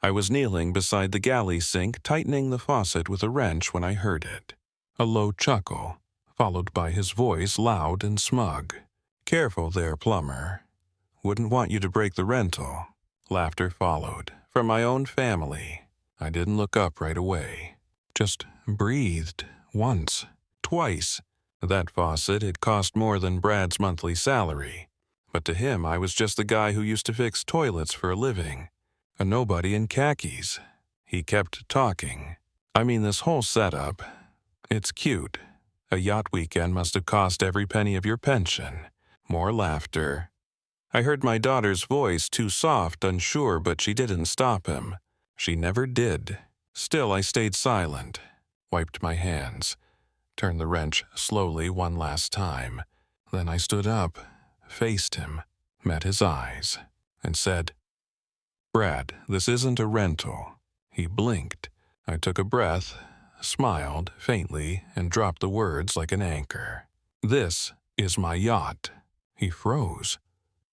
I was kneeling beside the galley sink, tightening the faucet with a wrench when I heard it. A low chuckle, followed by his voice loud and smug. "Careful there, Plumber. Wouldn't want you to break the rental." Laughter followed, from my own family. I didn't look up right away. Just breathed once, twice. That faucet had cost more than Brad's monthly salary. But to him, I was just the guy who used to fix toilets for a living. A nobody in khakis. He kept talking. "I mean, this whole setup, it's cute. A yacht weekend must have cost every penny of your pension." More laughter. I heard my daughter's voice, too soft, unsure, but she didn't stop him. She never did. Still, I stayed silent, wiped my hands, turned the wrench slowly one last time. Then I stood up, faced him, met his eyes, and said, "Brad, this isn't a rental." He blinked. I took a breath, smiled faintly, and dropped the words like an anchor. "This is my yacht." He froze.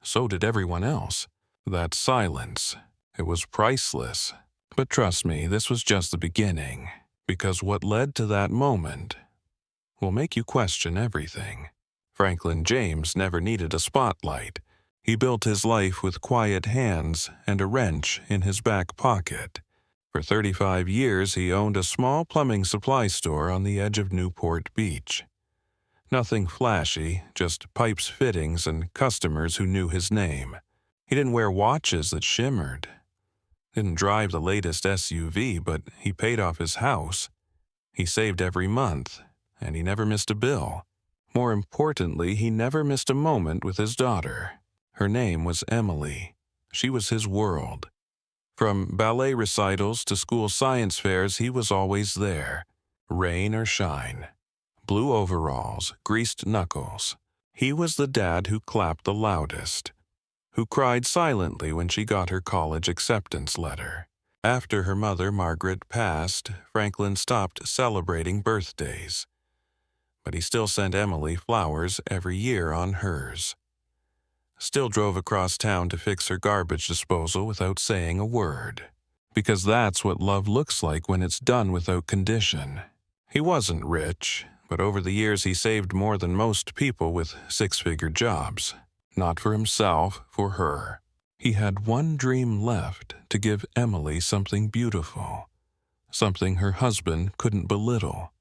So did everyone else. That silence, it was priceless. But trust me, this was just the beginning, because what led to that moment will make you question everything. Franklin James never needed a spotlight. He built his life with quiet hands and a wrench in his back pocket. For 35 years, he owned a small plumbing supply store on the edge of Newport Beach. Nothing flashy, just pipes, fittings, and customers who knew his name. He didn't wear watches that shimmered. Didn't drive the latest SUV, but he paid off his house. He saved every month, and he never missed a bill. More importantly, he never missed a moment with his daughter. Her name was Emily. She was his world. From ballet recitals to school science fairs, he was always there, rain or shine. Blue overalls, greased knuckles. He was the dad who clapped the loudest, who cried silently when she got her college acceptance letter. After her mother, Margaret, passed, Franklin stopped celebrating birthdays. But he still sent Emily flowers every year on hers. Still drove across town to fix her garbage disposal without saying a word. Because that's what love looks like when it's done without condition. He wasn't rich, but over the years he saved more than most people with six-figure jobs. Not for himself, for her. He had one dream left, to give Emily something beautiful. Something her husband couldn't belittle.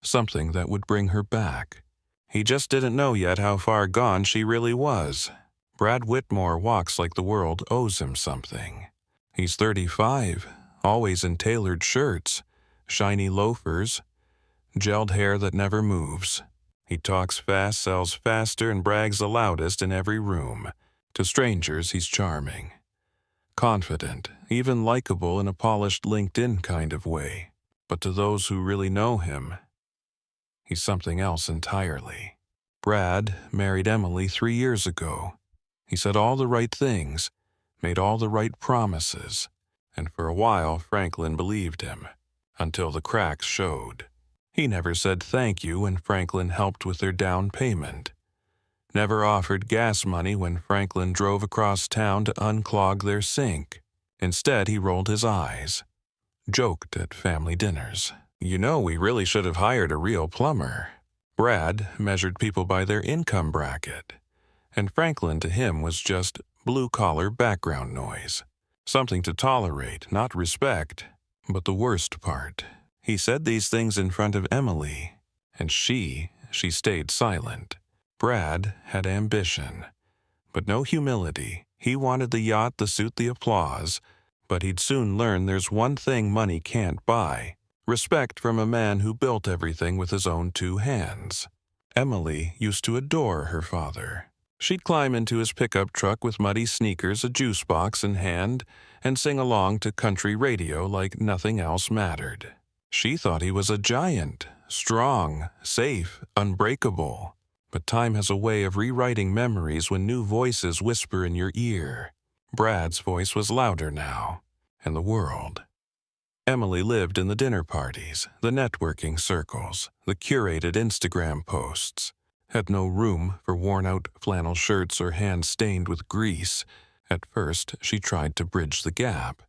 Something that would bring her back. He just didn't know yet how far gone she really was. Brad Whitmore walks like the world owes him something. He's 35, always in tailored shirts, shiny loafers, gelled hair that never moves. He talks fast, sells faster, and brags the loudest in every room. To strangers, he's charming. Confident, even likable in a polished LinkedIn kind of way. But to those who really know him, he's something else entirely. Brad married Emily 3 years ago. He said all the right things, made all the right promises, and for a while Franklin believed him, until the cracks showed. He never said thank you when Franklin helped with their down payment. Never offered gas money when Franklin drove across town to unclog their sink. Instead, he rolled his eyes, joked at family dinners. "You know, we really should have hired a real plumber." Brad measured people by their income bracket, and Franklin to him was just blue-collar background noise. Something to tolerate, not respect. But the worst part, he said these things in front of Emily, and she stayed silent. Brad had ambition, but no humility. He wanted the yacht, the suit, the applause, but he'd soon learn there's one thing money can't buy: respect from a man who built everything with his own 2 hands. Emily used to adore her father. She'd climb into his pickup truck with muddy sneakers, a juice box in hand, and sing along to country radio like nothing else mattered. She thought he was a giant, strong, safe, unbreakable. But time has a way of rewriting memories when new voices whisper in your ear. Brad's voice was louder now, and the world. Emily lived in the dinner parties, the networking circles, the curated Instagram posts. Had no room for worn-out flannel shirts or hands stained with grease. At first, she tried to bridge the gap.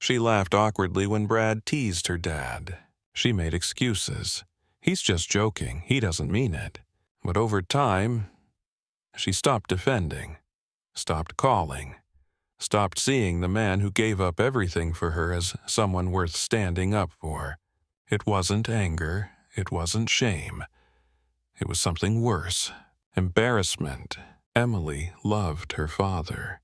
She laughed awkwardly when Brad teased her dad. She made excuses. He's just joking, he doesn't mean it. But over time, she stopped defending, stopped calling, stopped seeing the man who gave up everything for her as someone worth standing up for. It wasn't anger, it wasn't shame. It was something worse. Embarrassment. Emily loved her father.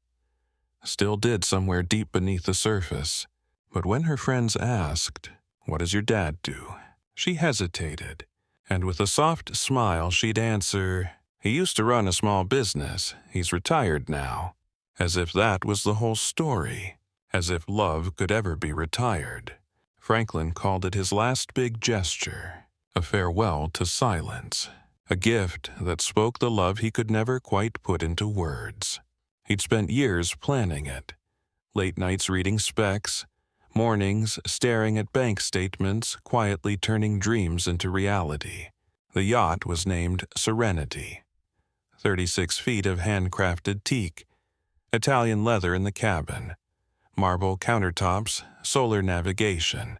Still did somewhere deep beneath the surface. But when her friends asked, "What does your dad do?" she hesitated. And with a soft smile she'd answer, "He used to run a small business. He's retired now." As if that was the whole story. As if love could ever be retired. Franklin called it his last big gesture. A farewell to silence. A gift that spoke the love he could never quite put into words. He'd spent years planning it. Late nights reading specs, mornings staring at bank statements, quietly turning dreams into reality. The yacht was named Serenity. 36 feet of handcrafted teak, Italian leather in the cabin, marble countertops, solar navigation.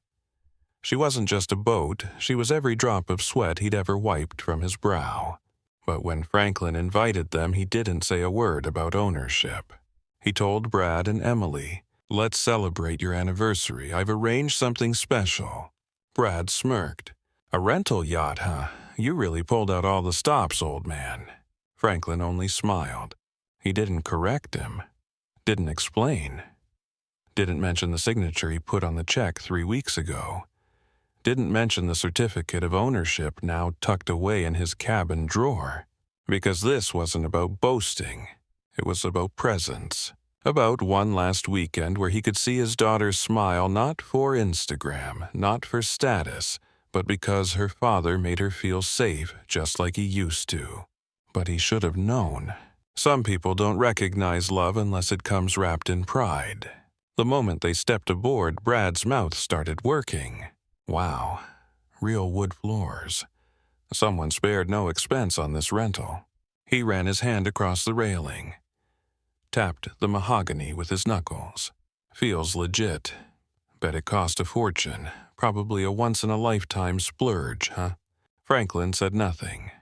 She wasn't just a boat, she was every drop of sweat he'd ever wiped from his brow. But when Franklin invited them, he didn't say a word about ownership. He told Brad and Emily, "Let's celebrate your anniversary. I've arranged something special." Brad smirked. "A rental yacht, huh? You really pulled out all the stops, old man." Franklin only smiled. He didn't correct him. Didn't explain. Didn't mention the signature he put on the check 3 weeks ago. Didn't mention the certificate of ownership now tucked away in his cabin drawer. Because this wasn't about boasting. It was about presence. About one last weekend where he could see his daughter smile not for Instagram, not for status, but because her father made her feel safe just like he used to. But he should have known. Some people don't recognize love unless it comes wrapped in pride. The moment they stepped aboard, Brad's mouth started working. Wow, real wood floors. Someone spared no expense on this rental. He ran his hand across the railing. Tapped the mahogany with his knuckles. Feels legit. Bet it cost a fortune. Probably a once-in-a-lifetime splurge, huh? Franklin said nothing.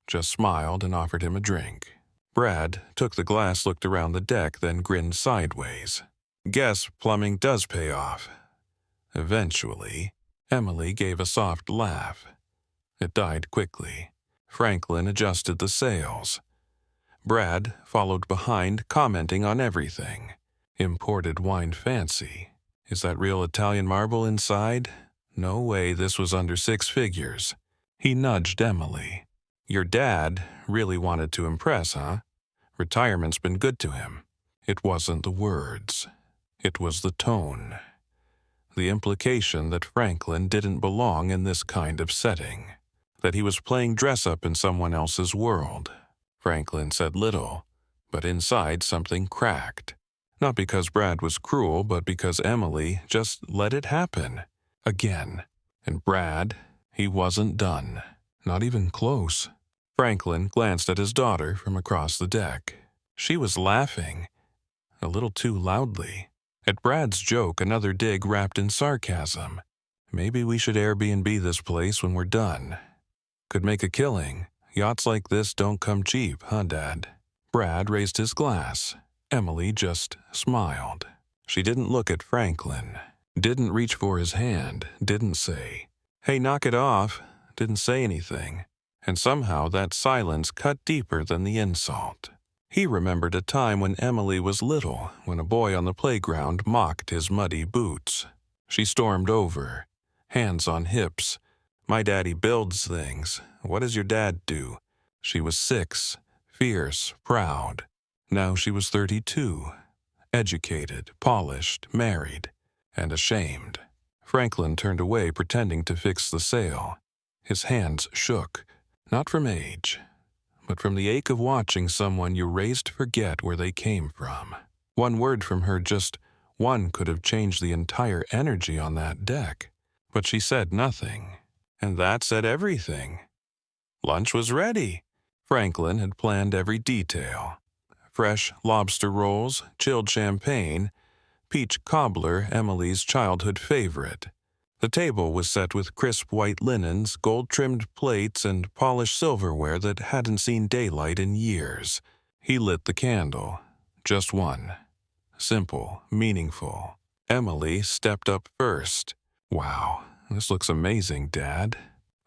Just smiled and offered him a drink. Brad took the glass, looked around the deck, then grinned sideways. Guess plumbing does pay off. Eventually, Emily gave a soft laugh. It died quickly. Franklin adjusted the sails. Brad followed behind, commenting on everything. Imported wine fancy. Is that real Italian marble inside? No way this was under 6 figures. He nudged Emily. Your dad really wanted to impress, huh? Retirement's been good to him. It wasn't the words. It was the tone. The implication that Franklin didn't belong in this kind of setting. That he was playing dress-up in someone else's world. Franklin said little, but inside something cracked. Not because Brad was cruel, but because Emily just let it happen. Again. And Brad, he wasn't done. Not even close. Franklin glanced at his daughter from across the deck. She was laughing. A little too loudly. At Brad's joke, another dig wrapped in sarcasm. Maybe we should Airbnb this place when we're done. Could make a killing. Yachts like this don't come cheap, huh, Dad? Brad raised his glass. Emily just smiled. She didn't look at Franklin. Didn't reach for his hand. Didn't say, "Hey, knock it off." Didn't say anything. And somehow that silence cut deeper than the insult. He remembered a time when Emily was little, when a boy on the playground mocked his muddy boots. She stormed over, hands on hips. "My daddy builds things. What does your dad do?" She was 6, fierce, proud. Now she was 32, educated, polished, married, and ashamed. Franklin turned away, pretending to fix the sail. His hands shook, not from age, but from the ache of watching someone you raised forget where they came from. One word from her, just one, could have changed the entire energy on that deck. But she said nothing, and that said everything. Lunch was ready. Franklin had planned every detail. Fresh lobster rolls, chilled champagne, peach cobbler, Emily's childhood favorite. The table was set with crisp white linens, gold-trimmed plates, and polished silverware that hadn't seen daylight in years. He lit the candle. Just one. Simple, meaningful. Emily stepped up first. "Wow, this looks amazing, Dad."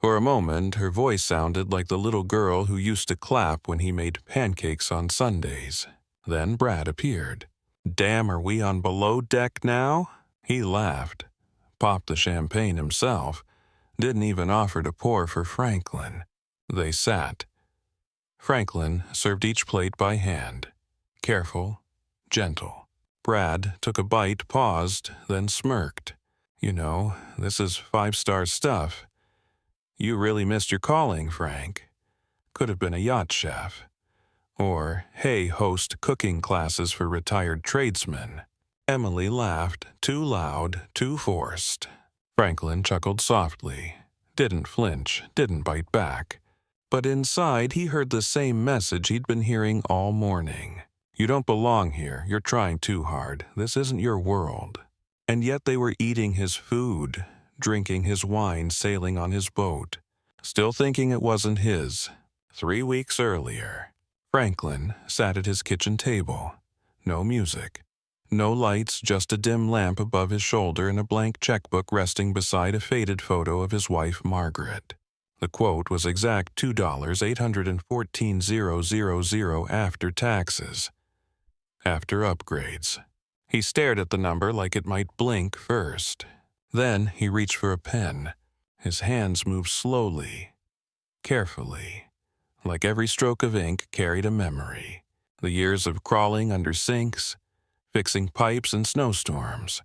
For a moment, her voice sounded like the little girl who used to clap when he made pancakes on Sundays. Then Brad appeared. "Damn, are we on below deck now?" He laughed, popped the champagne himself, didn't even offer to pour for Franklin. They sat. Franklin served each plate by hand. Careful, gentle. Brad took a bite, paused, then smirked. "You know, this is five-star stuff. You really missed your calling, Frank. Could have been a yacht chef. Or, hey, host cooking classes for retired tradesmen." Emily laughed, too loud, too forced. Franklin chuckled softly. Didn't flinch, didn't bite back. But inside, he heard the same message he'd been hearing all morning. "You don't belong here. You're trying too hard. This isn't your world." And yet they were eating his food, drinking his wine, sailing on his boat, still thinking it wasn't his. 3 weeks earlier. Franklin sat at his kitchen table. No music. No lights, just a dim lamp above his shoulder and a blank checkbook resting beside a faded photo of his wife, Margaret. The quote was exact $2,814,000 after taxes. After upgrades. He stared at the number like it might blink first. Then he reached for a pen. His hands moved slowly, carefully, like every stroke of ink carried a memory. The years of crawling under sinks, fixing pipes in snowstorms,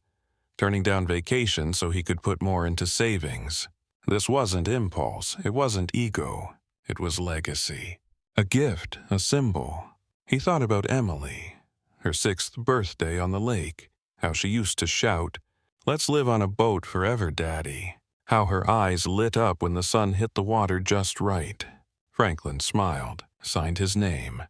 turning down vacations so he could put more into savings. This wasn't impulse, it wasn't ego, it was legacy. A gift, a symbol. He thought about Emily, her 6th birthday on the lake, how she used to shout, "Let's live on a boat forever, Daddy." How her eyes lit up when the sun hit the water just right. Franklin smiled, signed his name,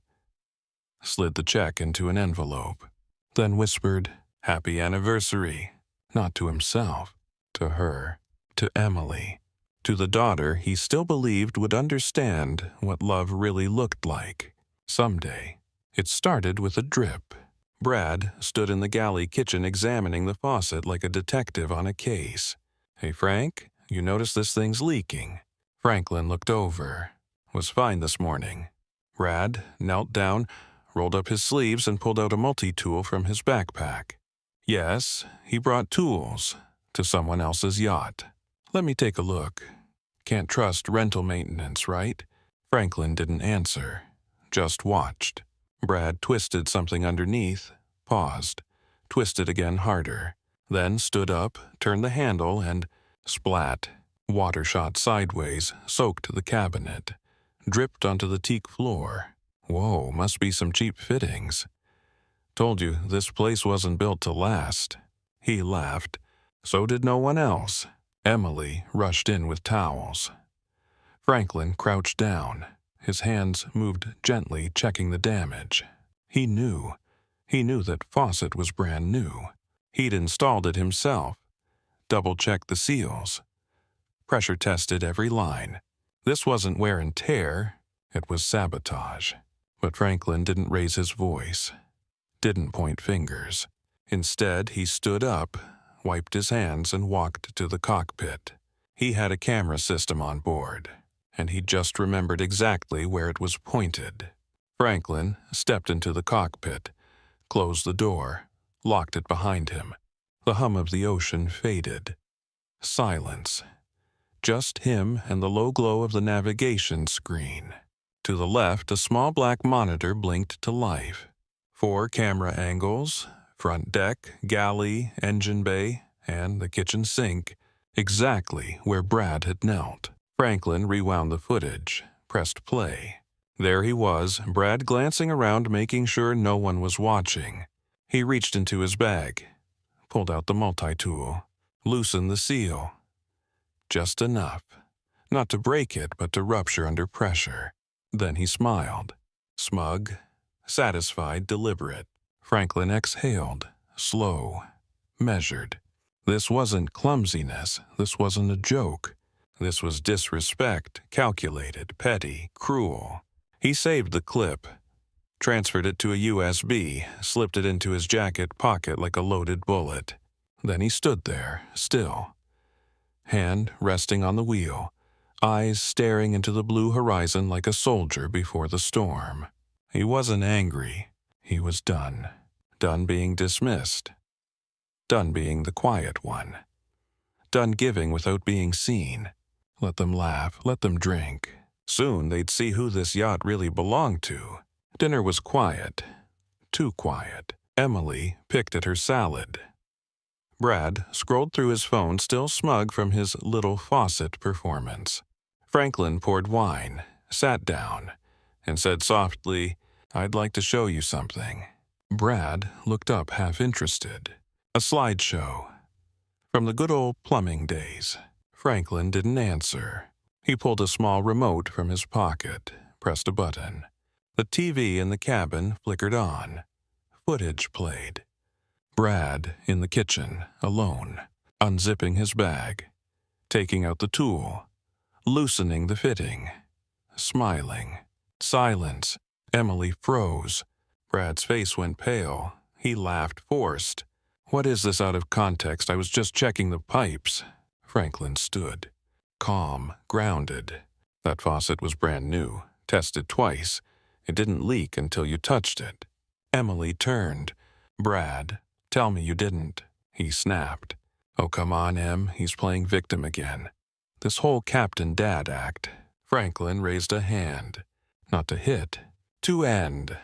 slid the check into an envelope, then whispered, "Happy anniversary," not to himself, to her, to Emily, to the daughter he still believed would understand what love really looked like. Someday. It started with a drip. Brad stood in the galley kitchen examining the faucet like a detective on a case. "Hey, Frank, you notice this thing's leaking?" Franklin looked over. Was fine this morning. Brad knelt down, rolled up his sleeves, and pulled out a multi-tool from his backpack. Yes, he brought tools to someone else's yacht. "Let me take a look. Can't trust rental maintenance, right?" Franklin didn't answer, just watched. Brad twisted something underneath, paused, twisted again harder, then stood up, turned the handle, and splat. Water shot sideways, soaked the cabinet, dripped onto the teak floor. Whoa, must be some cheap fittings. "Told you, this place wasn't built to last." He laughed. So did no one else. Emily rushed in with towels. Franklin crouched down. His hands moved gently, checking the damage. He knew. He knew that faucet was brand new. He'd installed it himself. Double-checked the seals. Pressure-tested every line. This wasn't wear and tear. It was sabotage. But Franklin didn't raise his voice. Didn't point fingers. Instead, he stood up, wiped his hands, and walked to the cockpit. He had a camera system on board, and he just remembered exactly where it was pointed. Franklin stepped into the cockpit, closed the door, locked it behind him. The hum of the ocean faded. Silence. Just him and the low glow of the navigation screen. To the left, a small black monitor blinked to life. 4 camera angles, front deck, galley, engine bay, and the kitchen sink, exactly where Brad had knelt. Franklin rewound the footage, pressed play. There he was, Brad glancing around, making sure no one was watching. He reached into his bag, pulled out the multi-tool, loosened the seal. Just enough. Not to break it, but to rupture under pressure. Then he smiled. Smug, satisfied, deliberate. Franklin exhaled, slow, measured. This wasn't clumsiness. This wasn't a joke. This was disrespect, calculated, petty, cruel. He saved the clip, transferred it to a USB, slipped it into his jacket pocket like a loaded bullet. Then he stood there, still, hand resting on the wheel, eyes staring into the blue horizon like a soldier before the storm. He wasn't angry. He was done. Done being dismissed. Done being the quiet one. Done giving without being seen. Let them laugh, let them drink. Soon they'd see who this yacht really belonged to. Dinner was quiet. Too quiet. Emily picked at her salad. Brad scrolled through his phone, still smug from his little faucet performance. Franklin poured wine, sat down, and said softly, "I'd like to show you something." Brad looked up half interested. A slideshow. From the good old plumbing days. Franklin didn't answer. He pulled a small remote from his pocket, pressed a button. The TV in the cabin flickered on. Footage played. Brad in the kitchen, alone, unzipping his bag, taking out the tool, loosening the fitting, smiling. Silence. Emily froze. Brad's face went pale. He laughed forced. "What is this out of context? I was just checking the pipes." Franklin stood. Calm, grounded. That faucet was brand new, tested twice. It didn't leak until you touched it. Emily turned. "Brad, tell me you didn't," he snapped. "Oh, come on, Em, he's playing victim again. This whole Captain Dad act." Franklin raised a hand. Not to hit, to end.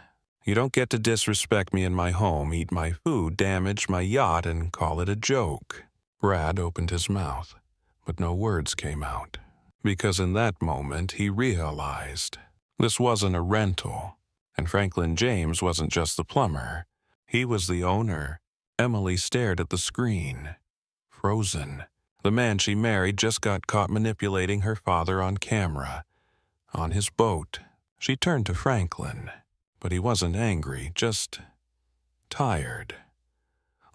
"You don't get to disrespect me in my home, eat my food, damage my yacht, and call it a joke." Brad opened his mouth, but no words came out. Because in that moment he realized this wasn't a rental, and Franklin James wasn't just the plumber. He was the owner. Emily stared at the screen, frozen. The man she married just got caught manipulating her father on camera. On his boat. She turned to Franklin. But he wasn't angry, just tired.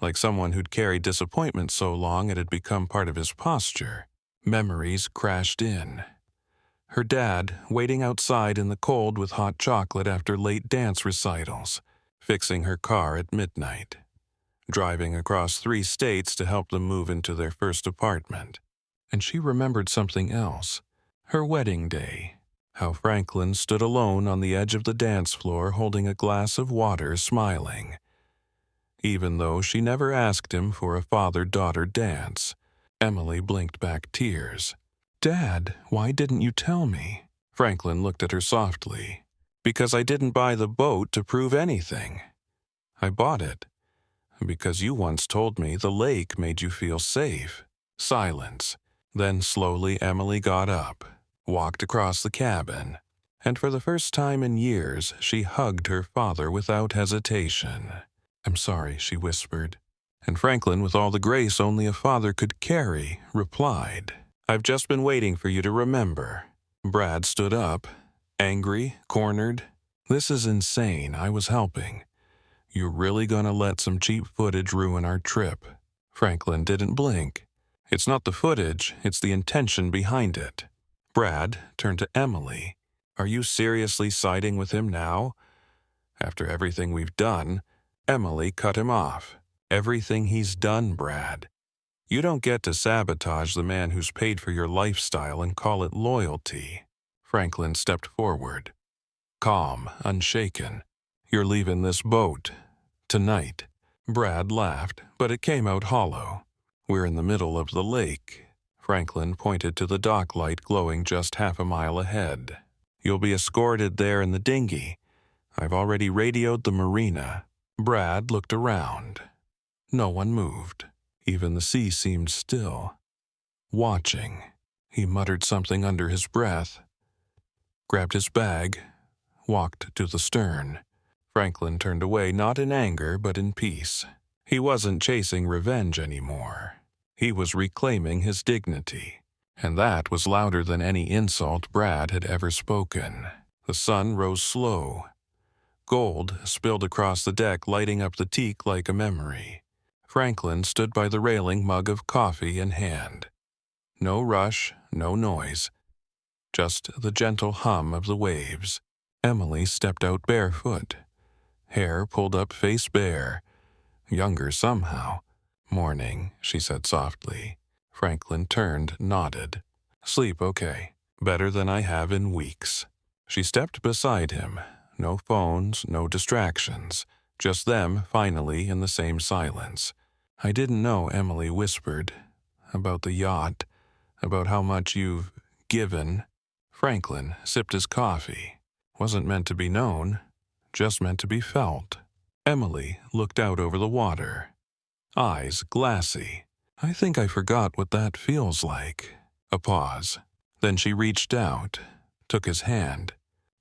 Like someone who'd carried disappointment so long it had become part of his posture. Memories crashed in. Her dad waiting outside in the cold with hot chocolate after late dance recitals, fixing her car at midnight, driving across 3 states to help them move into their first apartment. And she remembered something else. Her wedding day. How Franklin stood alone on the edge of the dance floor holding a glass of water, smiling. Even though she never asked him for a father-daughter dance. Emily blinked back tears. "Dad, why didn't you tell me?" Franklin looked at her softly. "Because I didn't buy the boat to prove anything. I bought it because you once told me the lake made you feel safe." Silence. Then slowly Emily got up, walked across the cabin, and for the first time in years she hugged her father without hesitation. "I'm sorry," she whispered. And Franklin, with all the grace only a father could carry, replied, "I've just been waiting for you to remember." Brad stood up, angry, cornered. "This is insane. I was helping. You're really gonna let some cheap footage ruin our trip?" Franklin didn't blink. "It's not the footage, it's the intention behind it." Brad turned to Emily. "Are you seriously siding with him now? After everything we've done?" Emily cut him off. "Everything he's done, Brad. You don't get to sabotage the man who's paid for your lifestyle and call it loyalty." Franklin stepped forward. Calm, unshaken. "You're leaving this boat. Tonight." Brad laughed, but it came out hollow. "We're in the middle of the lake." Franklin pointed to the dock light glowing just half a mile ahead. "You'll be escorted there in the dinghy. I've already radioed the marina." Brad looked around. No one moved. Even the sea seemed still. Watching. He muttered something under his breath, grabbed his bag, walked to the stern. Franklin turned away, not in anger, but in peace. He wasn't chasing revenge anymore. He was reclaiming his dignity. And that was louder than any insult Brad had ever spoken. The sun rose slow. Gold spilled across the deck, lighting up the teak like a memory. Franklin stood by the railing, mug of coffee in hand. No rush, no noise, just the gentle hum of the waves. Emily stepped out barefoot, hair pulled up, face bare, younger somehow. "Morning," she said softly. Franklin turned, nodded. "Sleep okay. Better than I have in weeks." She stepped beside him. No phones, no distractions. Just them, finally, in the same silence. "I didn't know," Emily whispered, "about the yacht, about how much you've given." Franklin sipped his coffee. Wasn't meant to be known, just meant to be felt. Emily looked out over the water, eyes glassy. "I think I forgot what that feels like." A pause. Then she reached out, took his hand.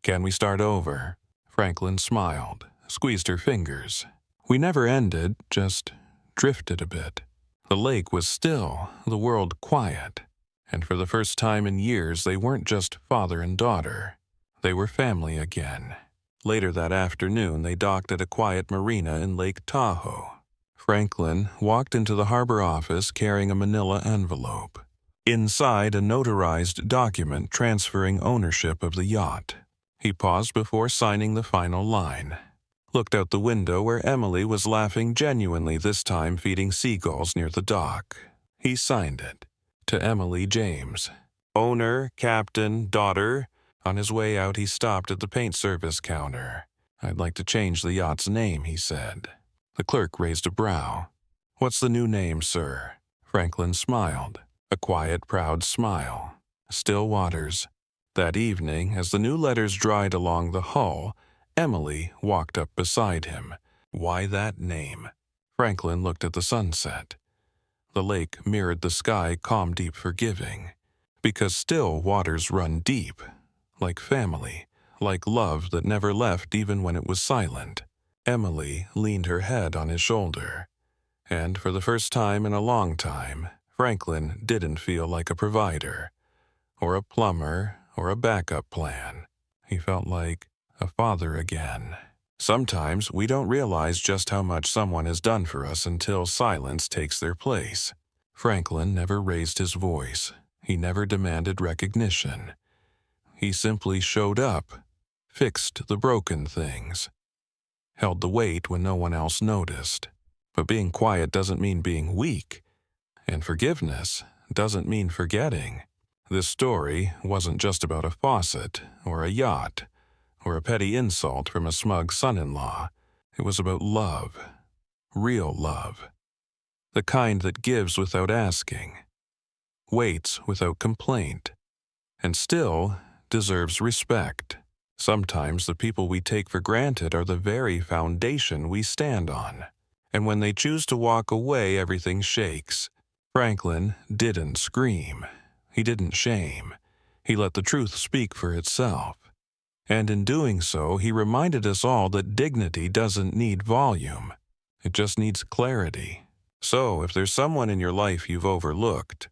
"Can we start over?" Franklin smiled, squeezed her fingers. "We never ended, just drifted a bit." The lake was still, the world quiet, and for the first time in years they weren't just father and daughter. They were family again. Later that afternoon they docked at a quiet marina in Lake Tahoe. Franklin walked into the harbor office carrying a manila envelope. Inside, a notarized document transferring ownership of the yacht. He paused before signing the final line. Looked out the window where Emily was laughing genuinely, this time feeding seagulls near the dock. He signed it. To Emily James. Owner, captain, daughter. On his way out, he stopped at the paint service counter. "I'd like to change the yacht's name," he said. The clerk raised a brow. "What's the new name, sir?" Franklin smiled. A quiet, proud smile. "Still Waters." That evening, as the new letters dried along the hull, Emily walked up beside him. "Why that name?" Franklin looked at the sunset. The lake mirrored the sky, calm, deep, forgiving. Because still waters run deep, like family, like love that never left even when it was silent. Emily leaned her head on his shoulder. And for the first time in a long time, Franklin didn't feel like a provider, or a plumber, or a backup plan. He felt like a father again. Sometimes we don't realize just how much someone has done for us until silence takes their place. Franklin never raised his voice. He never demanded recognition. He simply showed up, fixed the broken things, held the weight when no one else noticed. But being quiet doesn't mean being weak, and forgiveness doesn't mean forgetting. This story wasn't just about a faucet, or a yacht, or a petty insult from a smug son-in-law. It was about love, real love, the kind that gives without asking, waits without complaint, and still deserves respect. Sometimes the people we take for granted are the very foundation we stand on. And when they choose to walk away, everything shakes. Franklin didn't scream. He didn't shame. He let the truth speak for itself. And in doing so, he reminded us all that dignity doesn't need volume. It just needs clarity. So if there's someone in your life you've overlooked,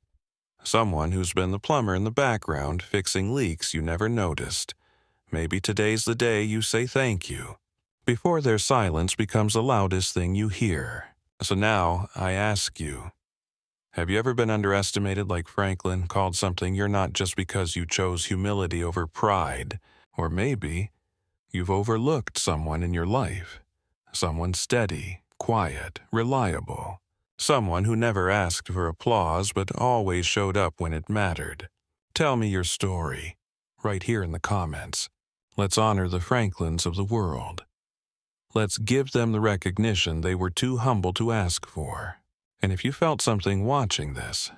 someone who's been the plumber in the background fixing leaks you never noticed, maybe today's the day you say thank you, before their silence becomes the loudest thing you hear. So now I ask you, have you ever been underestimated like Franklin, called something you're not just because you chose humility over pride? Or maybe you've overlooked someone in your life, someone steady, quiet, reliable, someone who never asked for applause but always showed up when it mattered. Tell me your story, right here in the comments. Let's honor the Franklins of the world. Let's give them the recognition they were too humble to ask for. And if you felt something watching this,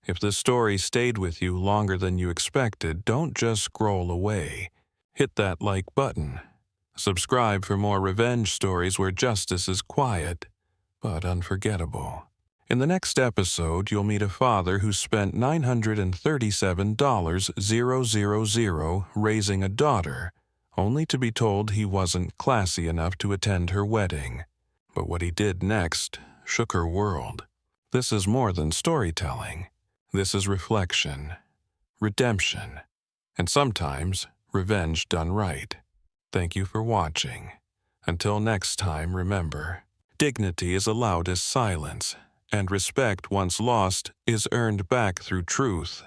if this story stayed with you longer than you expected, don't just scroll away. Hit that like button. Subscribe for more revenge stories where justice is quiet, but unforgettable. In the next episode, you'll meet a father who spent $937,000 raising a daughter, only to be told he wasn't classy enough to attend her wedding. But what he did next shook her world. This is more than storytelling. This is reflection, redemption, and sometimes revenge done right. Thank you for watching. Until next time, remember, Dignity is allowed as silence, and respect once lost is earned back through truth.